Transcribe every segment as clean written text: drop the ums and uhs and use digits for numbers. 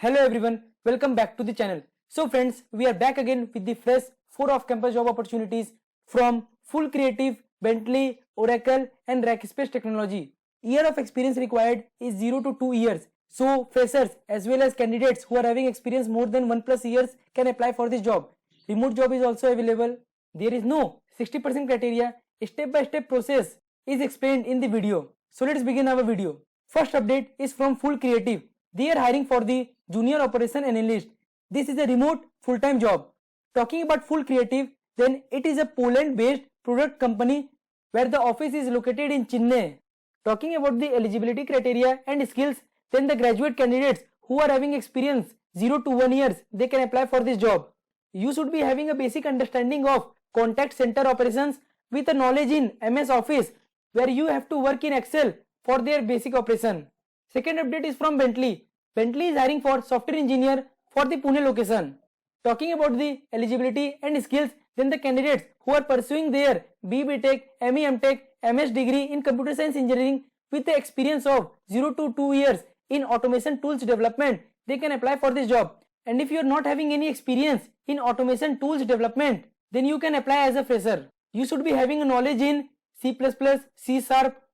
Hello everyone, welcome back to the channel. So friends, we are back again with the fresh 4 off-campus job opportunities from Full Creative, Bentley, Oracle and Rackspace Technology. Year of experience required is 0 to 2 years. So freshers as well as candidates who are having experience more than 1+ years can apply for this job. Remote job is also available. There is no 60% criteria. Step-by-step process is explained in the video. So let's begin our video. First update is from Full Creative. They are hiring for the junior operation analyst. This is a remote full-time job. Talking about Full Creative, then it is a Poland-based product company where the office is located in Chennai. Talking about the eligibility criteria and skills, then the graduate candidates who are having experience 0 to 1 years, they can apply for this job. You should be having a basic understanding of contact center operations with a knowledge in MS Office where you have to work in Excel for their basic operation. Second update is from Bentley. Bentley is hiring for software engineer for the Pune location. Talking about the eligibility and skills, then the candidates who are pursuing their BB Tech, ME Tech, MS degree in computer science engineering with the experience of 0 to 2 years in automation tools development, they can apply for this job. And if you are not having any experience in automation tools development, then you can apply as a fresher. You should be having a knowledge in C++, C#,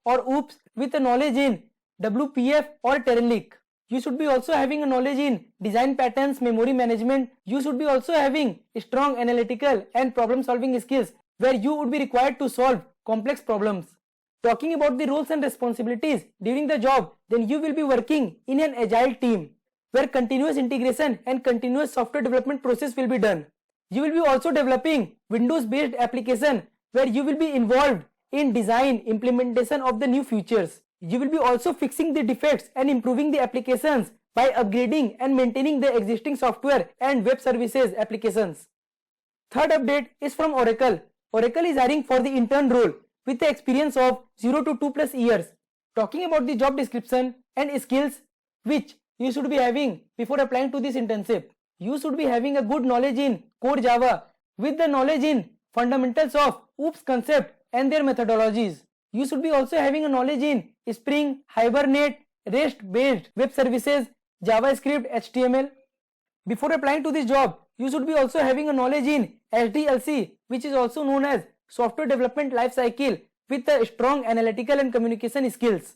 or OOPS with a knowledge in WPF or Terralyk. You should be also having a knowledge in design patterns, memory management. You should be also having strong analytical and problem solving skills where you would be required to solve complex problems. Talking about the roles and responsibilities during the job, then you will be working in an agile team where continuous integration and continuous software development process will be done. You will be also developing Windows based application where you will be involved in design implementation of the new features. You will be also fixing the defects and improving the applications by upgrading and maintaining the existing software and web services applications. Third update is from Oracle. Oracle is hiring for the intern role with the experience of 0 to 2+ years. Talking about the job description and skills which you should be having before applying to this internship. You should be having a good knowledge in core Java with the knowledge in fundamentals of OOPS concept and their methodologies. You should be also having a knowledge in Spring, Hibernate, REST-based web services, JavaScript, HTML. Before applying to this job, you should be also having a knowledge in SDLC, which is also known as Software Development Lifecycle, with a strong analytical and communication skills.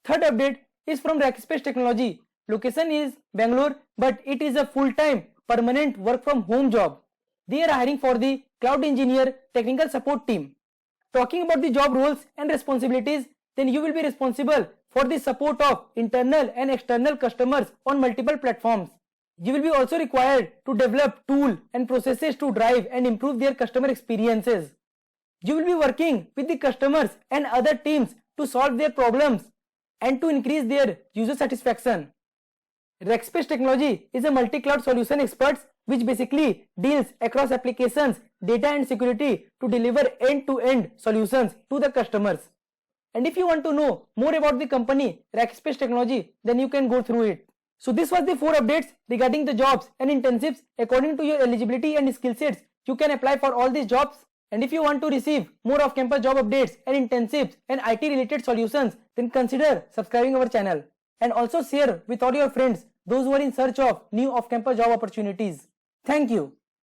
Third update is from Rackspace Technology. Location is Bangalore, but it is a full-time permanent work from home job. They are hiring for the Cloud Engineer Technical Support team. Talking about the job roles and responsibilities, then you will be responsible for the support of internal and external customers on multiple platforms. You will be also required to develop tools and processes to drive and improve their customer experiences. You will be working with the customers and other teams to solve their problems and to increase their user satisfaction. Rackspace Technology is a multi-cloud solution expert which basically deals across applications, data and security to deliver end-to-end solutions to the customers. And if you want to know more about the company Rackspace Technology, then you can go through it. So this was the 4 updates regarding the jobs and internships. According to your eligibility and skill sets, you can apply for all these jobs. And if you want to receive more off-campus job updates and internships and IT related solutions, then consider subscribing our channel. And also share with all your friends, those who are in search of new off-campus job opportunities. Thank you.